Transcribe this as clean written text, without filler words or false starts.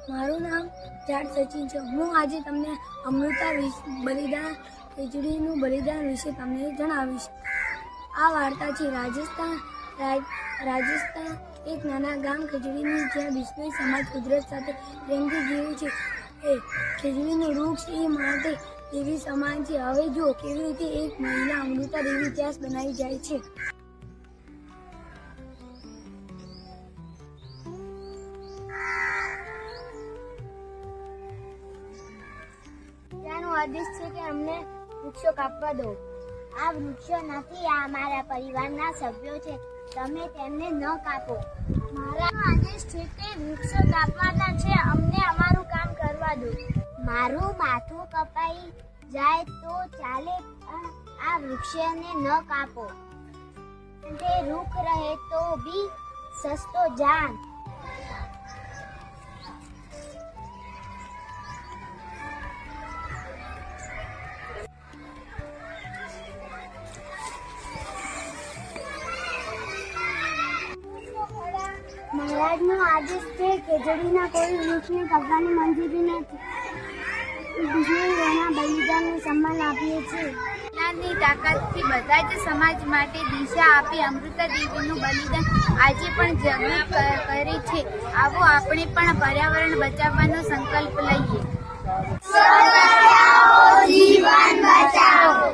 મારું નામ જાટ સચિન છે। હું આજે તમને અમૃતા બલિદાન ખીજડીનું બલિદાન વિશે તમને જણાવીશ। આ વાર્તા છે રાજસ્થાન એક નાના ગામ ખીજડીની, જ્યાં બિશ્નોઈ સમાજ કુદરત સાથે પ્રેમથી જીવે છે। એ ખીજડીનું વૃક્ષ એ માટે દેવી સમાન છે। હવે જો કેવી રીતે એક મહિલા અમૃતા દેવી ઇતિહાસ બનાવી જાય છે। ત્યાંનો આદેશ છે કે અમને વૃક્ષો કાપવા દો। આ વૃક્ષો નથી, આ અમારા પરિવારના સભ્યો છે, તમે તેમને ન કાપો। મારા આદેશ છે કે વૃક્ષો કાપવાના છે, અમને અમારું કામ કરવા દો। મારું માથું કપાઈ જાય તો ચાલે, આ વૃક્ષને ન કાપો। તે રૂખ રહે તો બી સસ્તો જાન। મહારાજનો આદેશ છે કે ખીજડીના કોઈ વૃક્ષને કાપવાની મંજૂરી નથી। બિશ્નોઈના બલિદાનને સન્માન આપીએ છીએ। જ્ઞાનની તાકાતથી બધા જ સમાજ માટે દિશા આપી અમૃતા દેવીનું બલિદાન આજે પણ જાગૃત કરે છે। આવો આપણે પણ પર્યાવરણ બચાવવાનો સંકલ્પ લઈએ। જીવન બચાવો।